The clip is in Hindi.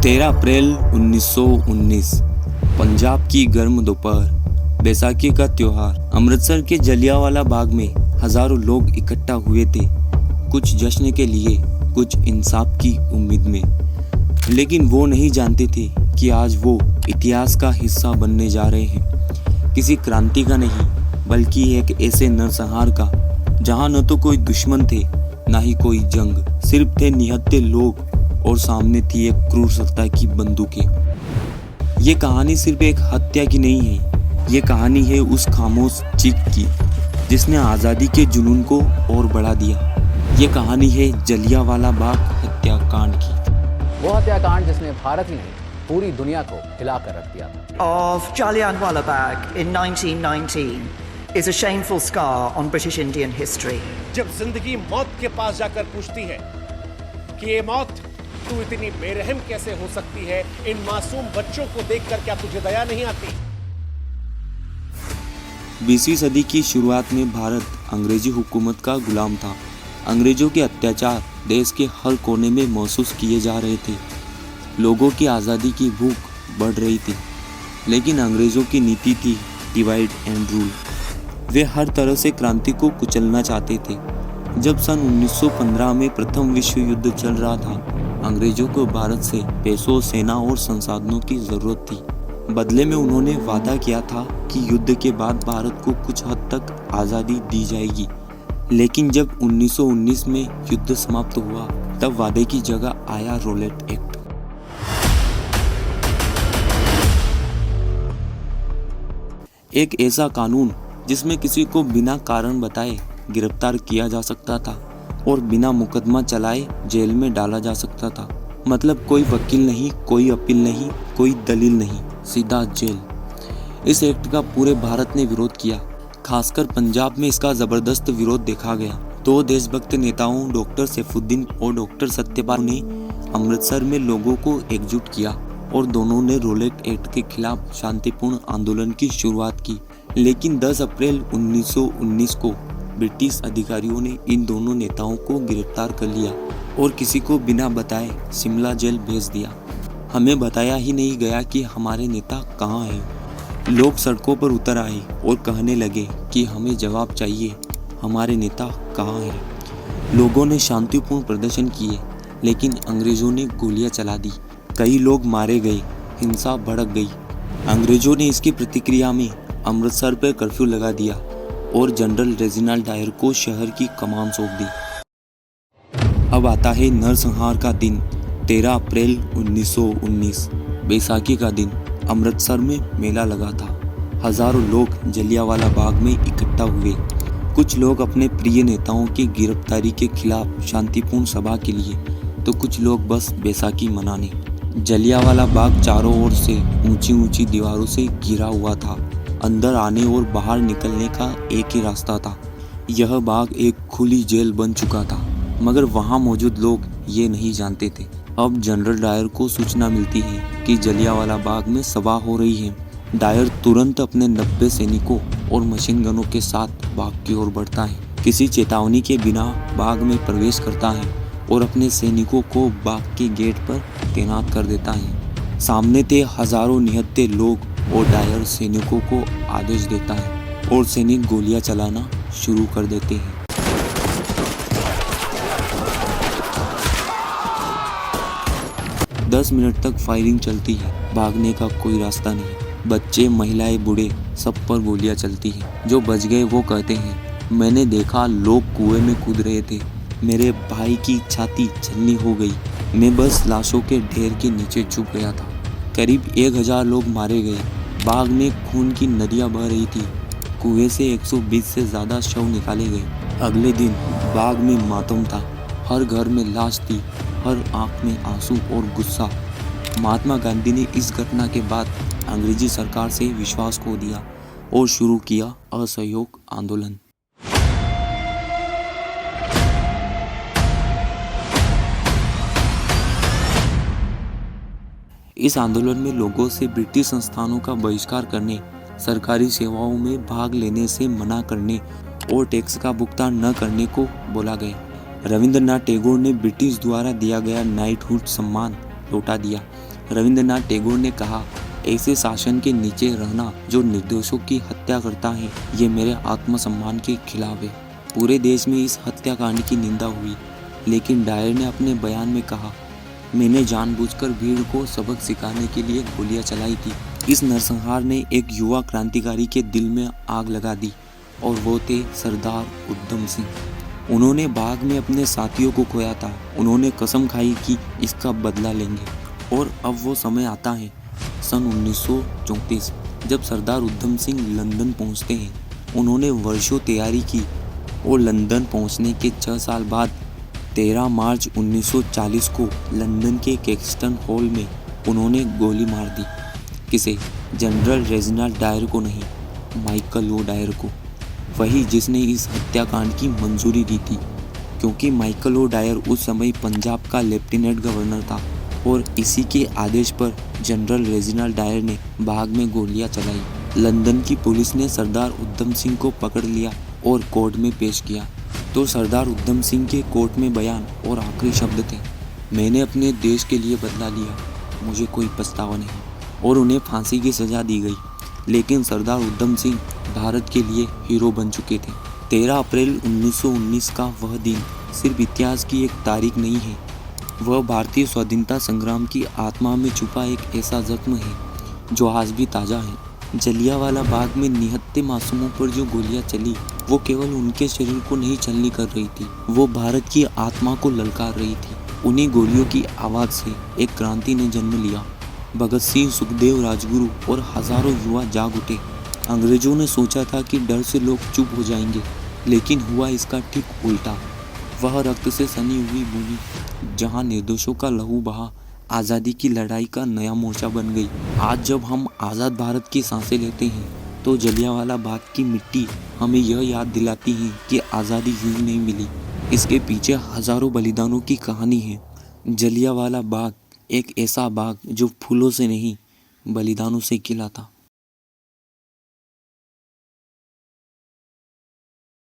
13 अप्रैल 1919 पंजाब की गर्म दोपहर, बैसाखी का त्योहार। अमृतसर के जलियांवाला बाग में हजारों लोग इकट्ठा हुए थे, कुछ जश्न के लिए, कुछ इंसाफ की उम्मीद में। लेकिन वो नहीं जानते थे कि आज वो इतिहास का हिस्सा बनने जा रहे हैं, किसी क्रांति का नहीं, बल्कि एक ऐसे नरसंहार का जहां न तो कोई दुश्मन थे, ना ही कोई जंग, सिर्फ थे निहत्थे लोग और सामने थी एक क्रूर सत्ता की बंदूकें। ये कहानी सिर्फ एक हत्या की नहीं है, ये कहानी है उस खामोश चीख की जिसने आज़ादी के जुनून को और बढ़ा दिया। ये कहानी है जलियांवाला बाग हत्याकांड की। वो हत्याकांड जिसने भारत ही नहीं पूरी दुनिया को हिला कर रख दिया था। Of Jallianwala Bagh in 1919 is a shameful scar on British Indian history. जब जिंदगी मौत के पास जाकर पूछती है कि ये मौत तू इतनी बेरहम कैसे हो सकती है, इन मासूम बच्चों को देखकर क्या तुझे दया नहीं आती? 20वीं सदी की शुरुआत में भारत अंग्रेजी हुकूमत का गुलाम था। अंग्रेजों के अत्याचार देश के हर कोने में महसूस किए जा रहे थे। लोगों की आज़ादी की भूख बढ़ रही थी, लेकिन अंग्रेजों की नीति थी डिवाइड एंड रूल। वे हर तरह से क्रांति को कुचलना चाहते थे। जब सन 1915 में प्रथम विश्व युद्ध चल रहा था, अंग्रेजों को भारत से पैसों, सेना और संसाधनों की जरूरत थी। बदले में उन्होंने वादा किया था कि युद्ध के बाद भारत को कुछ हद तक आज़ादी दी जाएगी। लेकिन जब 1919 में युद्ध समाप्त हुआ, तब वादे की जगह आया रोलेट एक्ट। एक ऐसा कानून जिसमें किसी को बिना कारण बताए गिरफ्तार किया जा सकता था और बिना मुकदमा चलाए जेल में डाला जा सकता था। मतलब कोई वकील नहीं, कोई अपील नहीं, कोई दलील नहीं, सीधा जेल। इस एक्ट का पूरे भारत ने विरोध किया। खासकर पंजाब में इसका जबरदस्त विरोध देखा गया। दो देशभक्त नेताओं डॉक्टर सैफुद्दीन और डॉक्टर सत्यपाल ने अमृतसर में लोगों को एकजुट किया और दोनों ने रोलेट एक्ट के खिलाफ शांतिपूर्ण आंदोलन की शुरुआत की। लेकिन 10 अप्रैल 1919 को ब्रिटिश अधिकारियों ने इन दोनों नेताओं को गिरफ्तार कर लिया और किसी को बिना बताए शिमला जेल भेज दिया। हमें बताया ही नहीं गया कि हमारे नेता कहाँ हैं। लोग सड़कों पर उतर आए और कहने लगे कि हमें जवाब चाहिए, हमारे नेता कहाँ हैं। लोगों ने शांतिपूर्ण प्रदर्शन किए, लेकिन अंग्रेजों ने गोलियां चला दी। कई लोग मारे गए, हिंसा भड़क गई। अंग्रेजों ने इसकी प्रतिक्रिया में अमृतसर पर कर्फ्यू लगा दिया और जनरल रेजिनाल्ड डायर को शहर की कमान सौंप दी। अब आता है नरसंहार का दिन, 13 अप्रैल 1919, बैसाखी का दिन। अमृतसर में मेला लगा था। हजारों लोग जलियांवाला बाग में इकट्ठा हुए। कुछ लोग अपने प्रिय नेताओं की गिरफ्तारी के खिलाफ शांतिपूर्ण सभा के लिए, तो कुछ लोग बस बैसाखी मनाने। जलियांवाला बाग चारों ओर से ऊंची ऊंची दीवारों से घिरा हुआ था। अंदर आने और बाहर निकलने का एक ही रास्ता था। यह बाग एक खुली जेल बन चुका था, मगर वहां मौजूद लोग ये नहीं जानते थे। अब जनरल डायर को सूचना मिलती है कि जलियांवाला बाग में सभा हो रही है। डायर तुरंत अपने 90 सैनिकों और मशीन गनों के साथ बाग की ओर बढ़ता है। किसी चेतावनी के बिना बाग में प्रवेश करता है और अपने सैनिकों को बाग के गेट पर तैनात कर देता है। सामने थे हजारों निहत्थे लोग और डायर सैनिकों को आदेश देता है और सैनिक गोलियां चलाना शुरू कर देते हैं। दस मिनट तक फायरिंग चलती है। भागने का कोई रास्ता नहीं। बच्चे, महिलाएं, बूढ़े, सब पर गोलियां चलती हैं। जो बच गए वो कहते हैं, मैंने देखा लोग कुएं में कूद रहे थे, मेरे भाई की छाती छलनी हो गई, मैं बस लाशों के ढेर के नीचे छुप गया था। करीब 1000 लोग मारे गए। बाग में खून की नदियां बह रही थी। कुएं से 120 से ज़्यादा शव निकाले गए। अगले दिन बाग में मातम था। हर घर में लाश थी, हर आंख में आंसू और गुस्सा। महात्मा गांधी ने इस घटना के बाद अंग्रेजी सरकार से विश्वास खो दिया और शुरू किया असहयोग आंदोलन। इस आंदोलन में लोगों से ब्रिटिश संस्थानों का बहिष्कार करने, सरकारी सेवाओं में भाग लेने से मना करने और टैक्स का भुगतान न करने को बोला गया। रविंद्रनाथ टैगोर ने ब्रिटिश द्वारा दिया गया नाइटहुड सम्मान लौटा दिया रविंद्रनाथ टैगोर ने कहा, ऐसे शासन के नीचे रहना जो निर्दोषों की हत्या करता है, ये मेरे आत्मसम्मान के खिलाफ है। पूरे देश में इस हत्याकांड की निंदा हुई, लेकिन डायर ने अपने बयान में कहा, मैंने जानबूझकर भीड़ को सबक सिखाने के लिए गोलियां चलाई थी। इस नरसंहार ने एक युवा क्रांतिकारी के दिल में आग लगा दी और वो थे सरदार उधम सिंह। उन्होंने बाग में अपने साथियों को खोया था। उन्होंने कसम खाई कि इसका बदला लेंगे और अब वो समय आता है सन 1934 जब सरदार उधम सिंह लंदन पहुंचते हैं। उन्होंने वर्षों तैयारी की और लंदन पहुंचने के 6 साल बाद 13 मार्च 1940 को लंदन के कैक्सटन हॉल में उन्होंने गोली मार दी। किसे? जनरल रेजिनाल्ड डायर को नहीं, माइकल ओ डायर को, वही जिसने इस हत्याकांड की मंजूरी दी थी, क्योंकि माइकल ओ डायर उस समय पंजाब का लेफ्टिनेंट गवर्नर था और इसी के आदेश पर जनरल रेजिनाल्ड डायर ने बाग में गोलियां चलाई। लंदन की पुलिस ने सरदार उधम सिंह को पकड़ लिया और कोर्ट में पेश किया तो सरदार उधम सिंह के कोर्ट में बयान और आखिरी शब्द थे, मैंने अपने देश के लिए बदला लिया, मुझे कोई पछतावा नहीं, और उन्हें फांसी की सजा दी गई। लेकिन सरदार उधम सिंह भारत के लिए हीरो बन चुके थे। 13 अप्रैल 1919 का वह दिन सिर्फ इतिहास की एक तारीख नहीं है, वह भारतीय स्वाधीनता संग्राम की आत्मा में छुपा एक ऐसा जख्म है जो आज भी ताज़ा है। जलियांवाला बाग में निहत्थे मासूमों पर जो गोलियां चली, वो केवल उनके शरीर को नहीं छलनी कर रही थी, वो भारत की आत्मा को ललकार रही थी। उन्हीं गोलियों की आवाज़ से एक क्रांति ने जन्म लिया। भगत सिंह, सुखदेव, राजगुरु और हजारों युवा जाग उठे। अंग्रेजों ने सोचा था कि डर से लोग चुप हो जाएंगे, लेकिन हुआ इसका ठीक उल्टा। वह रक्त से सनी हुई भूमि जहां निर्दोषों का लहू बहा, आज़ादी की लड़ाई का नया मोर्चा बन गई। आज जब हम आज़ाद भारत की सांसें लेते हैं तो जलियांवाला बाग की मिट्टी हमें यह याद दिलाती है कि आज़ादी यूं नहीं मिली, इसके पीछे हजारों बलिदानों की कहानी है। जलियांवाला बाग एक ऐसा बाग जो फूलों से नहीं बलिदानों से खिला था।